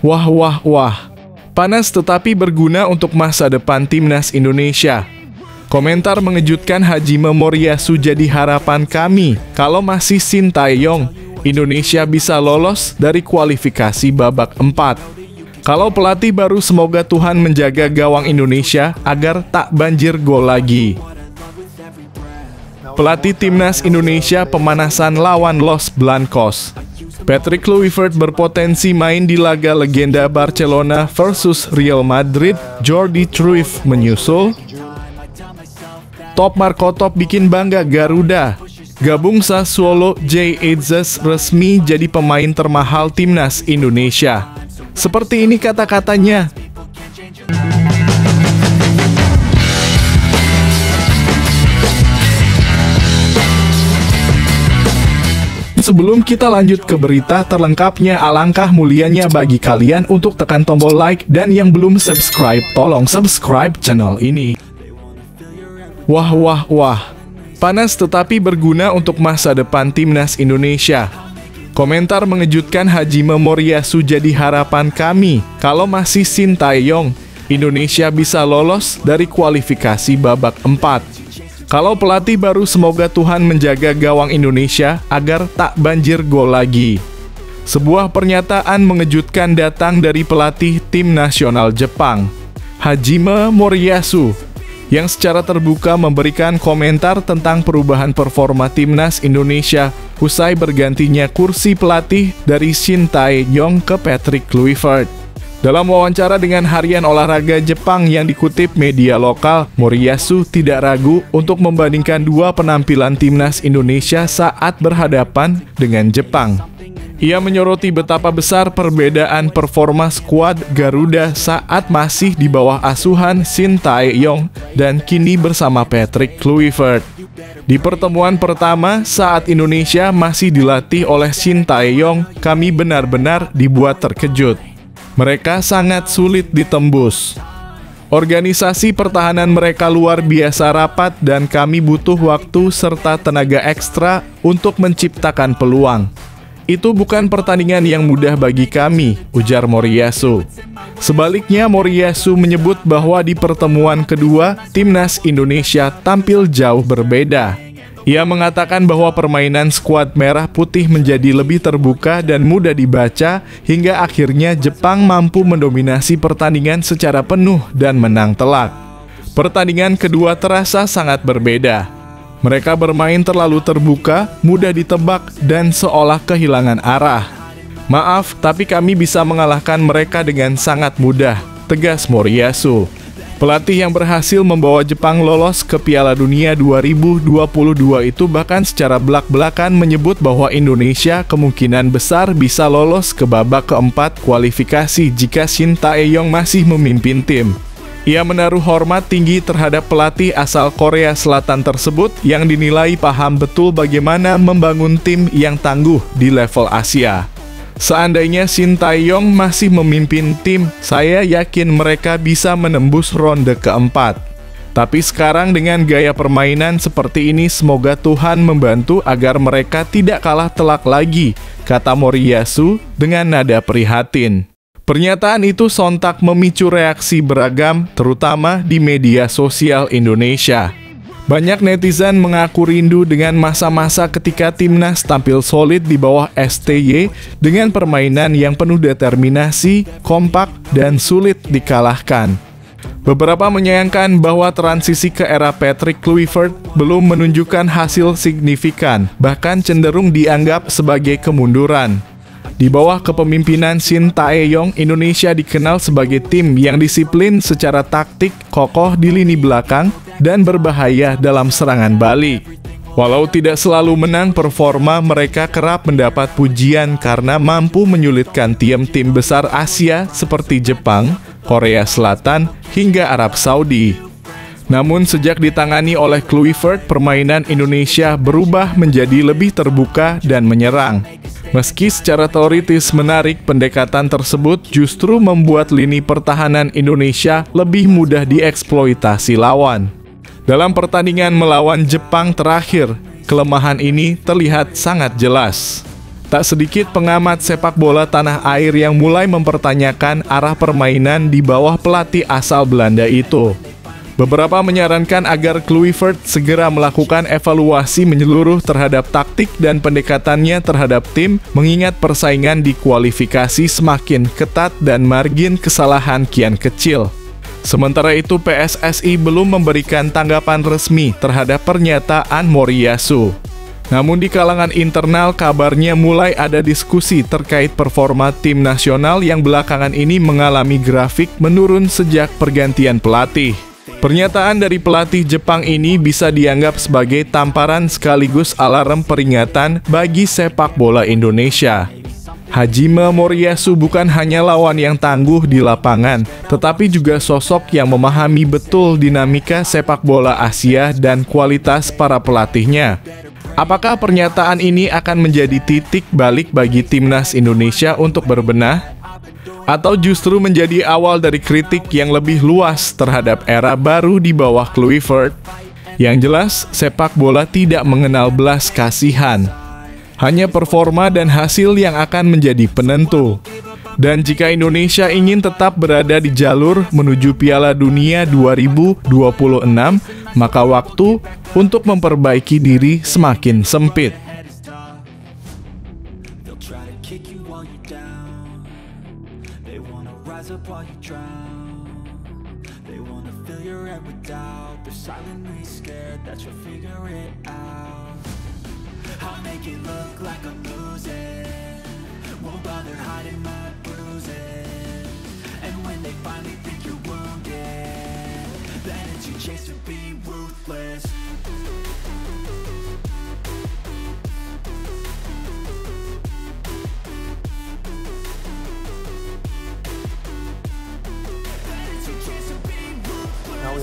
Wah, wah, wah. Panas tetapi berguna untuk masa depan timnas Indonesia. Komentar mengejutkan Hajime Moriyasu jadi harapan kami. Kalau masih Sintayong, Indonesia bisa lolos dari kualifikasi babak 4. Kalau pelatih baru, semoga Tuhan menjaga gawang Indonesia agar tak banjir gol lagi. Pelatih timnas Indonesia pemanasan lawan Los Blancos. Patrick Kluivert berpotensi main di laga legenda Barcelona versus Real Madrid. Jordi Cruyff menyusul. Top Marco Top bikin bangga Garuda. Gabung Sassuolo, Jay Etzes resmi jadi pemain termahal timnas Indonesia. Seperti ini kata-katanya. Sebelum kita lanjut ke berita terlengkapnya, alangkah mulianya bagi kalian untuk tekan tombol like, dan yang belum subscribe, tolong subscribe channel ini. Wah, wah, wah. Panas tetapi berguna untuk masa depan timnas Indonesia. Komentar mengejutkan Hajime Moriyasu jadi harapan kami. Kalau masih Sintayong, Indonesia bisa lolos dari kualifikasi babak 4. Kalau pelatih baru, semoga Tuhan menjaga gawang Indonesia agar tak banjir gol lagi. Sebuah pernyataan mengejutkan datang dari pelatih tim nasional Jepang, Hajime Moriyasu, yang secara terbuka memberikan komentar tentang perubahan performa timnas Indonesia usai bergantinya kursi pelatih dari Sintayong ke Patrick Kluivert. Dalam wawancara dengan Harian Olahraga Jepang yang dikutip media lokal, Moriyasu tidak ragu untuk membandingkan dua penampilan timnas Indonesia saat berhadapan dengan Jepang. Ia menyoroti betapa besar perbedaan performa skuad Garuda saat masih di bawah asuhan Sintayong dan kini bersama Patrick Kluivert. Di pertemuan pertama saat Indonesia masih dilatih oleh Sintayong, kami benar-benar dibuat terkejut. Mereka sangat sulit ditembus. Organisasi pertahanan mereka luar biasa rapat dan kami butuh waktu serta tenaga ekstra untuk menciptakan peluang. Itu bukan pertandingan yang mudah bagi kami, ujar Moriyasu. Sebaliknya, Moriyasu menyebut bahwa di pertemuan kedua, timnas Indonesia tampil jauh berbeda. Ia mengatakan bahwa permainan skuad merah putih menjadi lebih terbuka dan mudah dibaca, hingga akhirnya Jepang mampu mendominasi pertandingan secara penuh dan menang telak. Pertandingan kedua terasa sangat berbeda. Mereka bermain terlalu terbuka, mudah ditebak, dan seolah kehilangan arah. Maaf, tapi kami bisa mengalahkan mereka dengan sangat mudah, tegas Moriyasu. Pelatih yang berhasil membawa Jepang lolos ke Piala Dunia 2022 itu bahkan secara belak-belakan menyebut bahwa Indonesia kemungkinan besar bisa lolos ke babak keempat kualifikasi jika Sintayong masih memimpin tim. Ia menaruh hormat tinggi terhadap pelatih asal Korea Selatan tersebut yang dinilai paham betul bagaimana membangun tim yang tangguh di level Asia. Seandainya Sintayong masih memimpin tim, saya yakin mereka bisa menembus ronde keempat. Tapi sekarang dengan gaya permainan seperti ini, semoga Tuhan membantu agar mereka tidak kalah telak lagi, kata Moriyasu dengan nada prihatin. Pernyataan itu sontak memicu reaksi beragam, terutama di media sosial Indonesia. Banyak netizen mengaku rindu dengan masa-masa ketika timnas tampil solid di bawah STY dengan permainan yang penuh determinasi, kompak, dan sulit dikalahkan. Beberapa menyayangkan bahwa transisi ke era Patrick Kluivert belum menunjukkan hasil signifikan, bahkan cenderung dianggap sebagai kemunduran. Di bawah kepemimpinan Sintayong, Indonesia dikenal sebagai tim yang disiplin secara taktik, kokoh di lini belakang, dan berbahaya dalam serangan balik. Walau tidak selalu menang performa, mereka kerap mendapat pujian karena mampu menyulitkan tim-tim besar Asia seperti Jepang, Korea Selatan, hingga Arab Saudi. Namun sejak ditangani oleh Kluivert, permainan Indonesia berubah menjadi lebih terbuka dan menyerang. Meski secara teoritis menarik, pendekatan tersebut justru membuat lini pertahanan Indonesia lebih mudah dieksploitasi lawan. Dalam pertandingan melawan Jepang terakhir, kelemahan ini terlihat sangat jelas. Tak sedikit pengamat sepak bola tanah air yang mulai mempertanyakan arah permainan di bawah pelatih asal Belanda itu. Beberapa menyarankan agar Kluivert segera melakukan evaluasi menyeluruh terhadap taktik dan pendekatannya terhadap tim, mengingat persaingan di kualifikasi semakin ketat dan margin kesalahan kian kecil. Sementara itu, PSSI belum memberikan tanggapan resmi terhadap pernyataan Moriyasu. Namun di kalangan internal kabarnya mulai ada diskusi terkait performa tim nasional yang belakangan ini mengalami grafik menurun sejak pergantian pelatih. Pernyataan dari pelatih Jepang ini bisa dianggap sebagai tamparan sekaligus alarm peringatan bagi sepak bola Indonesia. Hajime Moriyasu bukan hanya lawan yang tangguh di lapangan, tetapi juga sosok yang memahami betul dinamika sepak bola Asia dan kualitas para pelatihnya. Apakah pernyataan ini akan menjadi titik balik bagi timnas Indonesia untuk berbenah? Atau justru menjadi awal dari kritik yang lebih luas terhadap era baru di bawah Kluivert? Yang jelas, sepak bola tidak mengenal belas kasihan. Hanya performa dan hasil yang akan menjadi penentu. Dan jika Indonesia ingin tetap berada di jalur menuju Piala Dunia 2026, maka waktu untuk memperbaiki diri semakin sempit.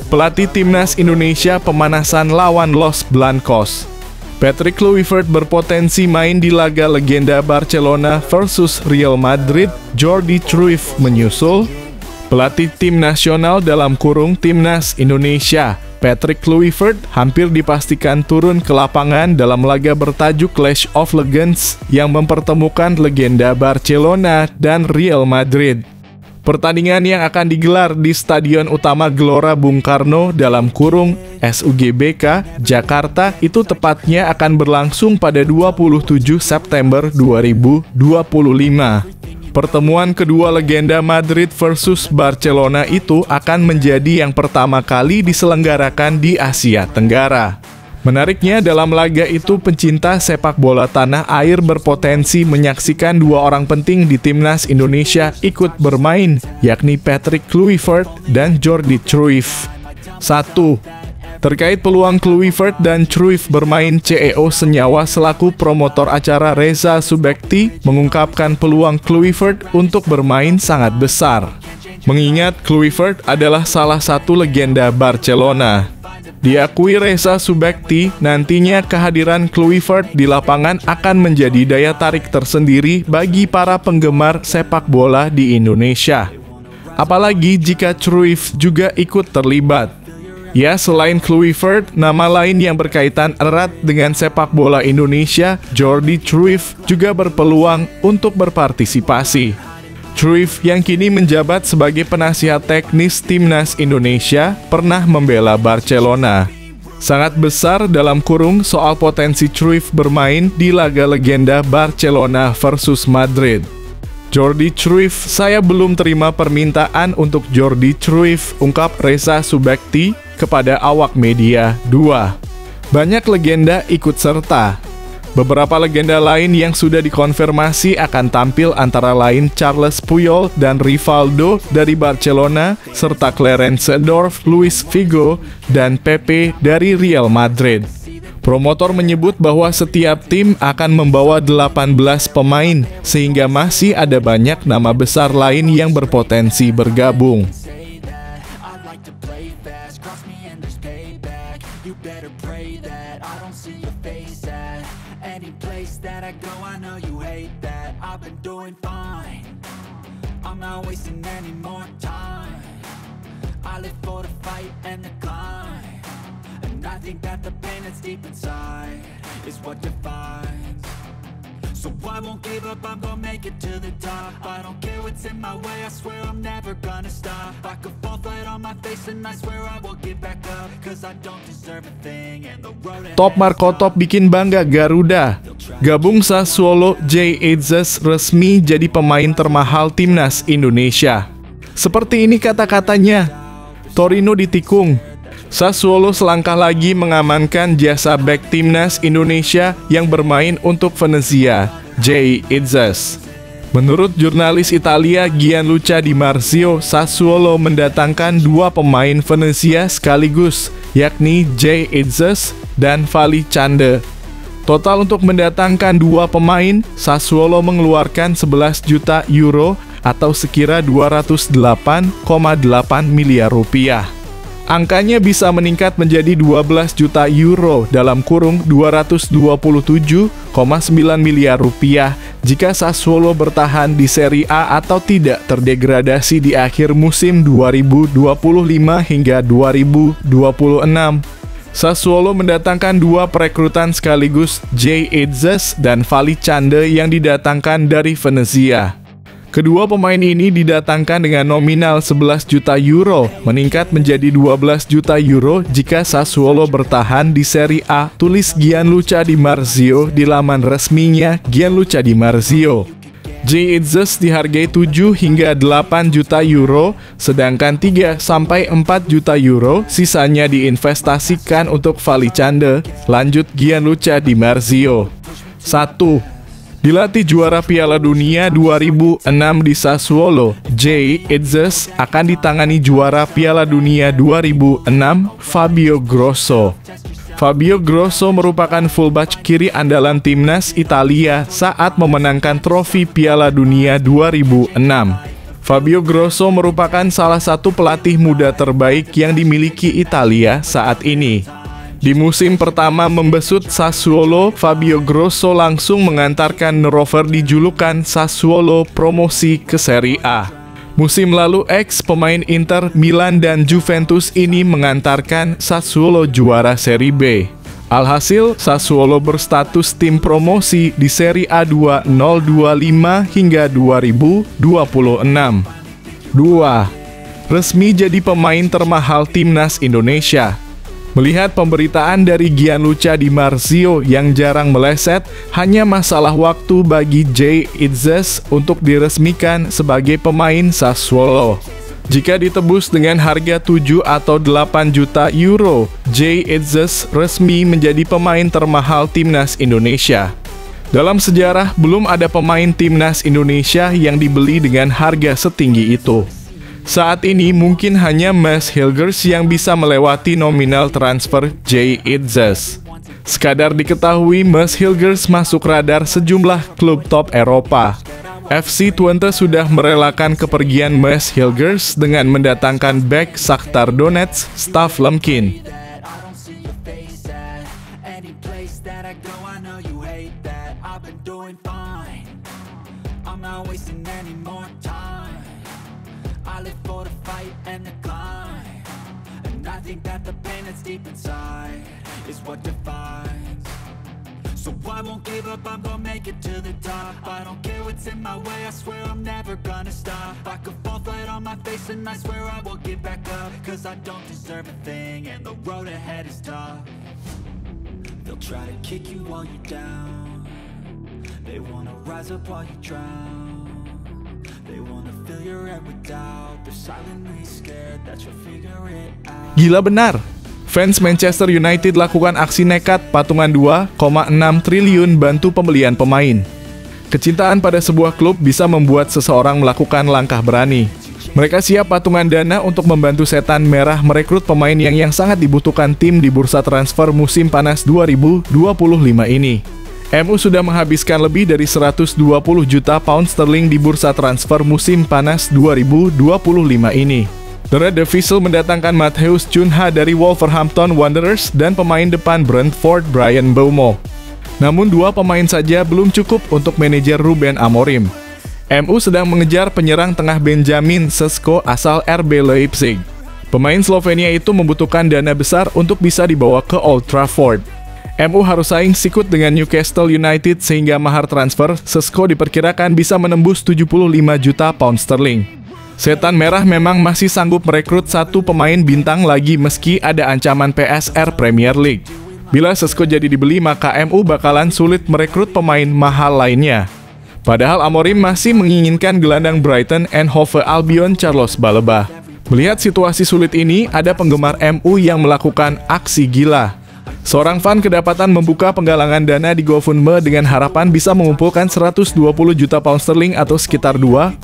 Pelatih timnas Indonesia pemanasan lawan Los Blancos. Patrick Kluivert berpotensi main di laga legenda Barcelona versus Real Madrid. Jordi Cruyff menyusul. Pelatih tim nasional dalam kurung timnas Indonesia, Patrick Kluivert, hampir dipastikan turun ke lapangan dalam laga bertajuk Clash of Legends yang mempertemukan legenda Barcelona dan Real Madrid. Pertandingan yang akan digelar di Stadion Utama Gelora Bung Karno dalam kurung SUGBK Jakarta itu tepatnya akan berlangsung pada 27 September 2025. Pertemuan kedua legenda Madrid versus Barcelona itu akan menjadi yang pertama kali diselenggarakan di Asia Tenggara. Menariknya, dalam laga itu pencinta sepak bola tanah air berpotensi menyaksikan dua orang penting di timnas Indonesia ikut bermain, yakni Patrick Kluivert dan Jordi Cruyff. 1. Terkait peluang Kluivert dan Cruyff bermain, CEO senyawa selaku promotor acara Reza Subekti mengungkapkan peluang Kluivert untuk bermain sangat besar. Mengingat Kluivert adalah salah satu legenda Barcelona. Diakui Reza Subekti, nantinya kehadiran Kluivert di lapangan akan menjadi daya tarik tersendiri bagi para penggemar sepak bola di Indonesia. Apalagi jika Cruyff juga ikut terlibat. Ya, selain Kluivert, nama lain yang berkaitan erat dengan sepak bola Indonesia, Jordi Cruyff, juga berpeluang untuk berpartisipasi. Cruyff yang kini menjabat sebagai penasihat teknis timnas Indonesia pernah membela Barcelona. Sangat besar dalam kurung soal potensi Cruyff bermain di laga legenda Barcelona versus Madrid. Jordi Cruyff, saya belum terima permintaan untuk Jordi Cruyff, ungkap Reza Subekti kepada awak media 2. Banyak legenda ikut serta. Beberapa legenda lain yang sudah dikonfirmasi akan tampil antara lain Charles Puyol dan Rivaldo dari Barcelona, serta Clarence Seedorf, Luis Figo, dan Pepe dari Real Madrid. Promotor menyebut bahwa setiap tim akan membawa 18 pemain, sehingga masih ada banyak nama besar lain yang berpotensi bergabung. Any place that I go, I know you hate that. I've been doing fine. I'm not wasting any more time. I live for the fight and the climb. And I think that the pain that's deep inside is what defines. So I won't give up, I'm gonna make it to the top. I don't care what's in my way, I swear I'm never gonna stop. I could fall flat on my face and I swear I will get back up. Cause I don't deserve a thing and the road ahead. Top Marco Top bikin bangga Garuda. Gabung Sassuolo, Jay Itzes resmi jadi pemain termahal timnas Indonesia. Seperti ini kata-katanya. Torino ditikung. Sassuolo selangkah lagi mengamankan jasa bek timnas Indonesia yang bermain untuk Venezia, Jay Itzes. Menurut jurnalis Italia Gianluca Di Marzio, Sassuolo mendatangkan dua pemain Venezia sekaligus, yakni Jay Itzes dan Vali Chande. Total untuk mendatangkan dua pemain, Sassuolo mengeluarkan 11 juta euro atau sekira 208,8 miliar rupiah. Angkanya bisa meningkat menjadi 12 juta euro dalam kurung 227,9 miliar rupiah jika Sassuolo bertahan di Serie A atau tidak terdegradasi di akhir musim 2025 hingga 2026. Sassuolo mendatangkan dua perekrutan sekaligus, Jay Itzes dan Vali Chande yang didatangkan dari Venezia. Kedua pemain ini didatangkan dengan nominal 11 juta euro, meningkat menjadi 12 juta euro jika Sassuolo bertahan di Serie A, tulis Gianluca Di Marzio di laman resminya Gianluca Di Marzio. Jay Itzes dihargai 7 hingga 8 juta euro, sedangkan 3 sampai 4 juta euro sisanya diinvestasikan untuk Vali Chande, lanjut Gianluca Di Marzio. 1. Dilatih juara Piala Dunia 2006 di Sassuolo, Jay Itzes akan ditangani juara Piala Dunia 2006, Fabio Grosso. Fabio Grosso merupakan fullback kiri andalan timnas Italia saat memenangkan trofi Piala Dunia 2006. Fabio Grosso merupakan salah satu pelatih muda terbaik yang dimiliki Italia saat ini. Di musim pertama membesut Sassuolo, Fabio Grosso langsung mengantarkan Rover dijulukan Sassuolo promosi ke Serie A. Musim lalu ex-pemain Inter, Milan, dan Juventus ini mengantarkan Sassuolo juara Serie B. Alhasil, Sassuolo berstatus tim promosi di Serie A 2025 hingga 2026. 2. Resmi jadi pemain termahal timnas Indonesia. Melihat pemberitaan dari Gianluca Di Marzio yang jarang meleset, hanya masalah waktu bagi Jay Itzes untuk diresmikan sebagai pemain Sassuolo. Jika ditebus dengan harga 7 atau 8 juta euro, Jay Itzes resmi menjadi pemain termahal timnas Indonesia. Dalam sejarah, belum ada pemain timnas Indonesia yang dibeli dengan harga setinggi itu. Saat ini mungkin hanya Mads Hilgers yang bisa melewati nominal transfer Jay Itzes. Sekadar diketahui, Mads Hilgers masuk radar sejumlah klub top Eropa. FC Twente sudah merelakan kepergian Mads Hilgers dengan mendatangkan bek Shakhtar Donetsk, Stav Lemkin. I live for the fight and the climb, and I think that the pain that's deep inside is what defines. So I won't give up, I'm gonna make it to the top. I don't care what's in my way, I swear I'm never gonna stop. I could fall flat on my face and I swear I will get back up. Cause I don't deserve a thing and the road ahead is tough. They'll try to kick you while you're down, they wanna rise up while you drown. They wanna fill your head with doubt. They're silently scared that you'll figure it out. Gila benar. Fans Manchester United lakukan aksi nekat patungan 2,6 triliun bantu pembelian pemain. Kecintaan pada sebuah klub bisa membuat seseorang melakukan langkah berani. Mereka siap patungan dana untuk membantu setan merah merekrut pemain yang sangat dibutuhkan tim di bursa transfer musim panas 2025 ini. MU sudah menghabiskan lebih dari 120 juta pound sterling di bursa transfer musim panas 2025 ini. The Red Devils mendatangkan Matheus Cunha dari Wolverhampton Wanderers dan pemain depan Brentford Bryan Mbeumo. Namun dua pemain saja belum cukup untuk manajer Ruben Amorim. MU sedang mengejar penyerang tengah Benjamin Sesko asal RB Leipzig. Pemain Slovenia itu membutuhkan dana besar untuk bisa dibawa ke Old Trafford. MU harus saing sikut dengan Newcastle United sehingga mahar transfer Sesko diperkirakan bisa menembus 75 juta pound sterling. Setan Merah memang masih sanggup merekrut satu pemain bintang lagi meski ada ancaman PSR Premier League. Bila Sesko jadi dibeli maka MU bakalan sulit merekrut pemain mahal lainnya. Padahal Amorim masih menginginkan gelandang Brighton and Hove Albion Charles Baleba. Melihat situasi sulit ini, ada penggemar MU yang melakukan aksi gila. Seorang fan kedapatan membuka penggalangan dana di GoFundMe dengan harapan bisa mengumpulkan 120 juta pound sterling atau sekitar 2,6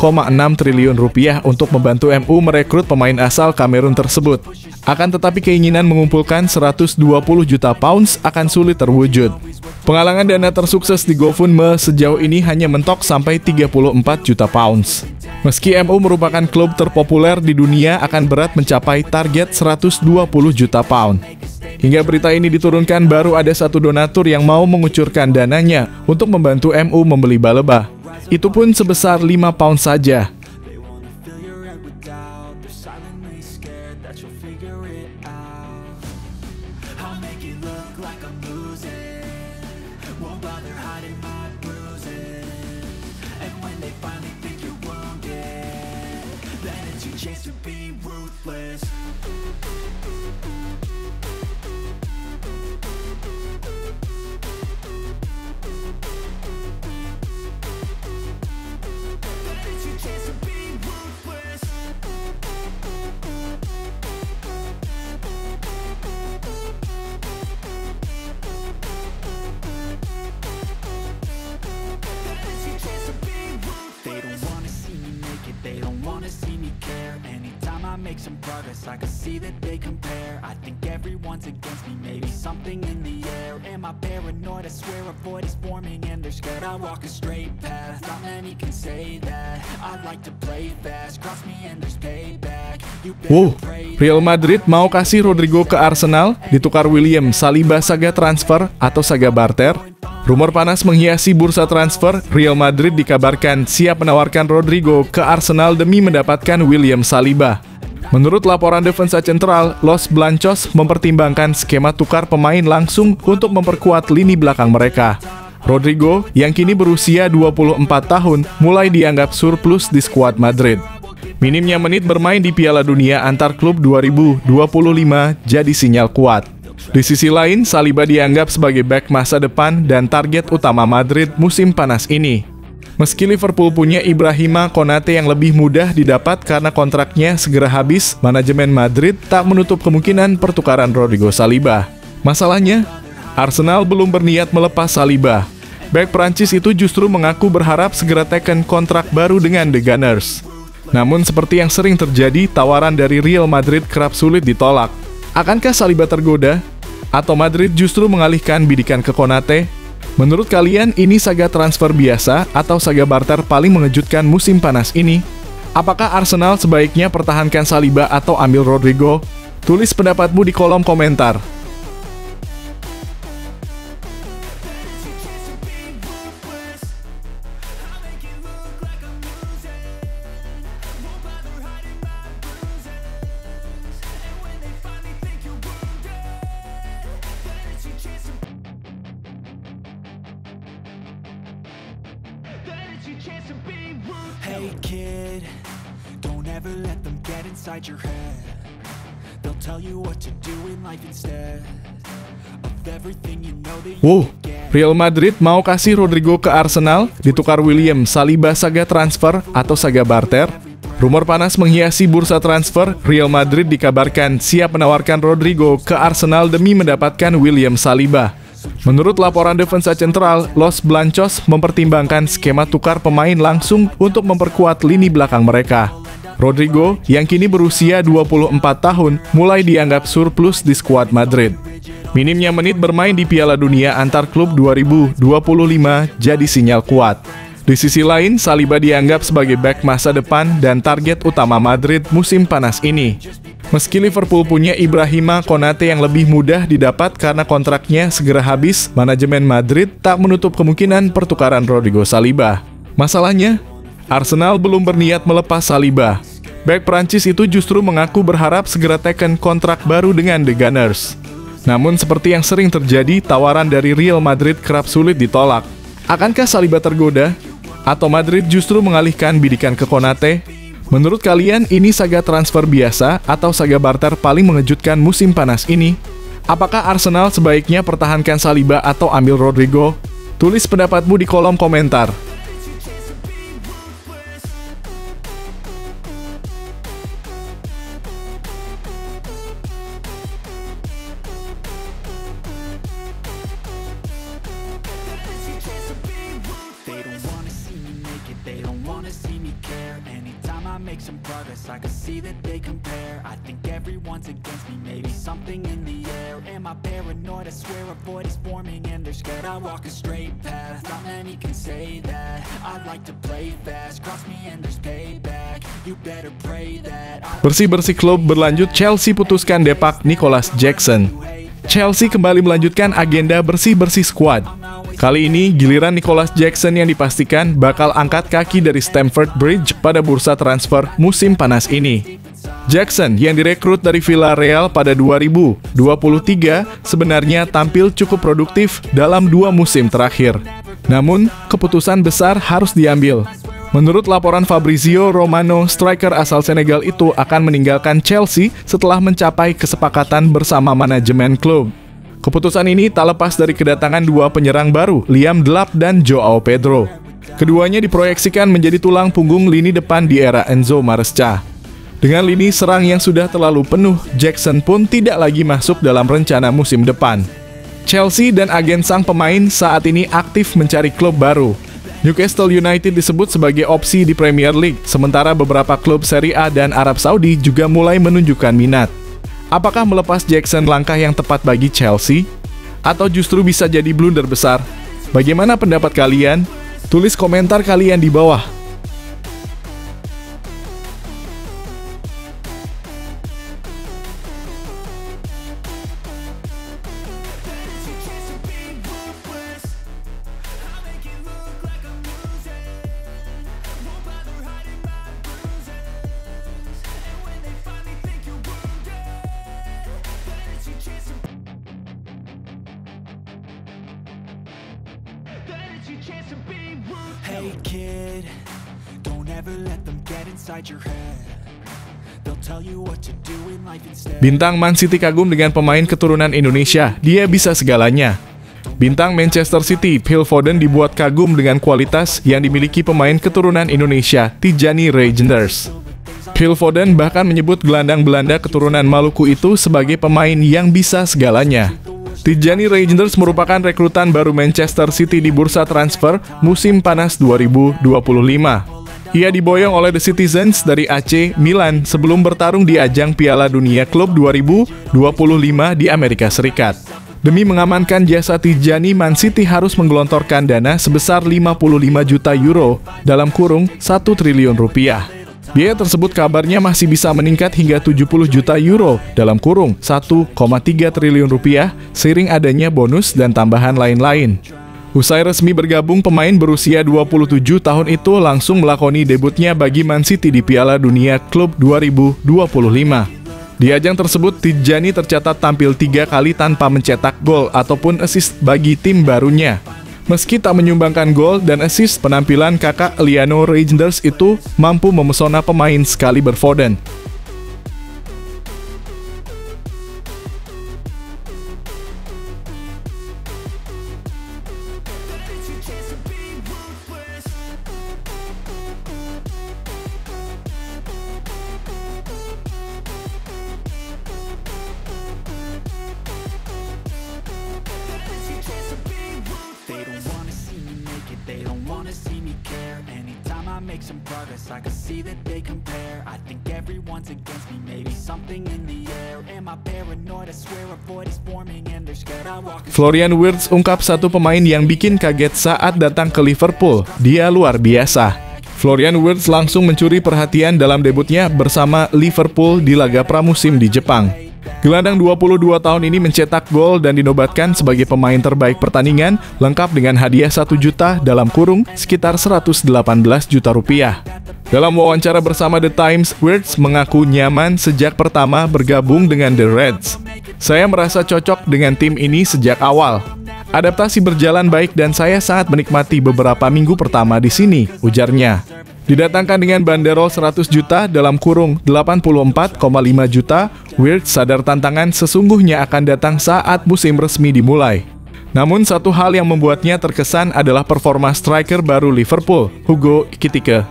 triliun rupiah untuk membantu MU merekrut pemain asal Kamerun tersebut. Akan tetapi keinginan mengumpulkan 120 juta pounds akan sulit terwujud. Penggalangan dana tersukses di GoFundMe sejauh ini hanya mentok sampai 34 juta pounds. Meski MU merupakan klub terpopuler di dunia akan berat mencapai target 120 juta pound. Hingga berita ini diturunkan baru ada satu donatur yang mau mengucurkan dananya untuk membantu MU membeli Baleba. Itu pun sebesar 5 pound saja. Make some progress, I can see that they compare. I think everyone's against me, maybe something in the air. Am I paranoid? I swear a void is forming and they're scared I walk a straight path. Not many can say that. I'd like to play fast, cross me and there's payback. Real Madrid mau kasih Rodrigo ke Arsenal, ditukar William Saliba saga transfer atau saga barter. Rumor panas menghiasi bursa transfer. Real Madrid dikabarkan siap menawarkan Rodrigo ke Arsenal demi mendapatkan William Saliba. Menurut laporan Defensa Central, Los Blancos mempertimbangkan skema tukar pemain langsung untuk memperkuat lini belakang mereka. Rodrigo, yang kini berusia 24 tahun, mulai dianggap surplus di skuad Madrid. Minimnya menit bermain di Piala Dunia antar klub 2025 jadi sinyal kuat. Di sisi lain, Saliba dianggap sebagai bek masa depan dan target utama Madrid musim panas ini. Meski Liverpool punya Ibrahima Konate yang lebih mudah didapat karena kontraknya segera habis, manajemen Madrid tak menutup kemungkinan pertukaran Rodrigo Saliba. Masalahnya, Arsenal belum berniat melepas Saliba. Bek Prancis itu justru mengaku berharap segera teken kontrak baru dengan The Gunners. Namun seperti yang sering terjadi, tawaran dari Real Madrid kerap sulit ditolak. Akankah Saliba tergoda? Atau Madrid justru mengalihkan bidikan ke Konate? Menurut kalian, ini saga transfer biasa atau saga barter paling mengejutkan musim panas ini? Apakah Arsenal sebaiknya pertahankan Saliba atau ambil Rodrigo? Tulis pendapatmu di kolom komentar. Hey kid, don't ever let them get inside your head. They'll tell you what to do in life instead of everything you know that you get. Real Madrid mau kasih Rodrigo ke Arsenal, ditukar William Saliba saga transfer atau saga barter. Rumor panas menghiasi bursa transfer. Real Madrid dikabarkan siap menawarkan Rodrigo ke Arsenal demi mendapatkan William Saliba. Menurut laporan Defensa Central, Los Blancos mempertimbangkan skema tukar pemain langsung untuk memperkuat lini belakang mereka. Rodrigo, yang kini berusia 24 tahun, mulai dianggap surplus di skuad Madrid. Minimnya menit bermain di Piala Dunia antar klub 2025 jadi sinyal kuat. Di sisi lain, Saliba dianggap sebagai bek masa depan dan target utama Madrid musim panas ini. Meski Liverpool punya Ibrahima Konate yang lebih mudah didapat karena kontraknya segera habis, manajemen Madrid tak menutup kemungkinan pertukaran Rodrigo Saliba. Masalahnya, Arsenal belum berniat melepas Saliba. Bek Prancis itu justru mengaku berharap segera teken kontrak baru dengan The Gunners. Namun seperti yang sering terjadi, tawaran dari Real Madrid kerap sulit ditolak. Akankah Saliba tergoda? Atau Madrid justru mengalihkan bidikan ke Konate? Menurut kalian, ini saga transfer biasa atau saga barter paling mengejutkan musim panas ini? Apakah Arsenal sebaiknya pertahankan Saliba atau ambil Rodrigo? Tulis pendapatmu di kolom komentar. Make some progress, I can see that they compare. I think everyone's against me, maybe something in the air. Am I paranoid? I swear a void is forming and they're scared. I walk a straight path, not many can say that. I like to play fast, cross me and there's payback. You better pray that. Bersih-bersih klub berlanjut, Chelsea putuskan depak Nicolas Jackson. Chelsea kembali melanjutkan agenda bersih-bersih skuad. Kali ini, giliran Nicolas Jackson yang dipastikan bakal angkat kaki dari Stamford Bridge pada bursa transfer musim panas ini. Jackson yang direkrut dari Villarreal pada 2023 sebenarnya tampil cukup produktif dalam 2 musim terakhir. Namun, keputusan besar harus diambil. Menurut laporan Fabrizio Romano, striker asal Senegal itu akan meninggalkan Chelsea setelah mencapai kesepakatan bersama manajemen klub. Keputusan ini tak lepas dari kedatangan 2 penyerang baru, Liam Delap dan Joao Pedro. Keduanya diproyeksikan menjadi tulang punggung lini depan di era Enzo Maresca. Dengan lini serang yang sudah terlalu penuh, Jackson pun tidak lagi masuk dalam rencana musim depan. Chelsea dan agen sang pemain saat ini aktif mencari klub baru. Newcastle United disebut sebagai opsi di Premier League, sementara beberapa klub Serie A dan Arab Saudi juga mulai menunjukkan minat. Apakah melepas Jackson langkah yang tepat bagi Chelsea? Atau justru bisa jadi blunder besar? Bagaimana pendapat kalian? Tulis komentar kalian di bawah. Hey kid, don't ever let them get inside your head. They'll tell you what to do in life instead. Bintang Man City kagum dengan pemain keturunan Indonesia, dia bisa segalanya. Bintang Manchester City, Phil Foden dibuat kagum dengan kualitas yang dimiliki pemain keturunan Indonesia, Tijani Reijnders. Phil Foden bahkan menyebut gelandang Belanda keturunan Maluku itu sebagai pemain yang bisa segalanya. Tijani Reijnders merupakan rekrutan baru Manchester City di bursa transfer musim panas 2025. Ia diboyong oleh The Citizens dari AC Milan sebelum bertarung di ajang Piala Dunia Klub 2025 di Amerika Serikat. Demi mengamankan jasa Tijani, Man City harus menggelontorkan dana sebesar 55 juta euro dalam kurung 1 triliun rupiah. Biaya tersebut kabarnya masih bisa meningkat hingga 70 juta euro dalam kurung 1,3 triliun rupiah seiring adanya bonus dan tambahan lain-lain. Usai resmi bergabung, pemain berusia 27 tahun itu langsung melakoni debutnya bagi Man City di Piala Dunia Klub 2025. Di ajang tersebut, Tijani tercatat tampil 3 kali tanpa mencetak gol ataupun assist bagi tim barunya. Meski tak menyumbangkan gol dan assist, penampilan kakak Liano Reijnders itu mampu memesona pemain sekali Foden. Make some progress, I can see that they compare. I think everyone's against me, maybe something in the air. Am I paranoid? I swear a void is forming and they're scared. I walk. Florian Wirtz ungkap satu pemain yang bikin kaget saat datang ke Liverpool. Dia luar biasa. Florian Wirtz langsung mencuri perhatian dalam debutnya bersama Liverpool di laga pramusim di Jepang. Gelandang 22 tahun ini mencetak gol dan dinobatkan sebagai pemain terbaik pertandingan, lengkap dengan hadiah 1 juta dalam kurung sekitar 118 juta rupiah. Dalam wawancara bersama The Times, Wirtz mengaku nyaman sejak pertama bergabung dengan The Reds. Saya merasa cocok dengan tim ini sejak awal. Adaptasi berjalan baik dan saya sangat menikmati beberapa minggu pertama di sini, ujarnya. Didatangkan dengan banderol 100 juta dalam kurung 84,5 juta, Wirtz sadar tantangan sesungguhnya akan datang saat musim resmi dimulai. Namun satu hal yang membuatnya terkesan adalah performa striker baru Liverpool, Hugo Ekitike.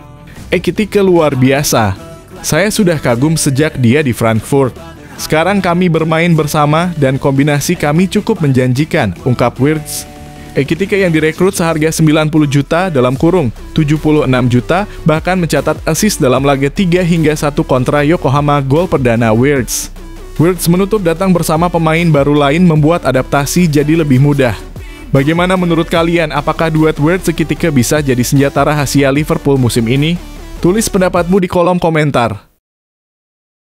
Ekitike luar biasa. Saya sudah kagum sejak dia di Frankfurt. Sekarang kami bermain bersama dan kombinasi kami cukup menjanjikan, ungkap Wirtz. Ekitike yang direkrut seharga 90 juta dalam kurung 76 juta bahkan mencatat assist dalam laga 3 hingga 1 kontra Yokohama gol perdana Wirtz. Wirtz menutup datang bersama pemain baru lain membuat adaptasi jadi lebih mudah. Bagaimana menurut kalian, apakah duet Wirtz Ekitike bisa jadi senjata rahasia Liverpool musim ini? Tulis pendapatmu di kolom komentar.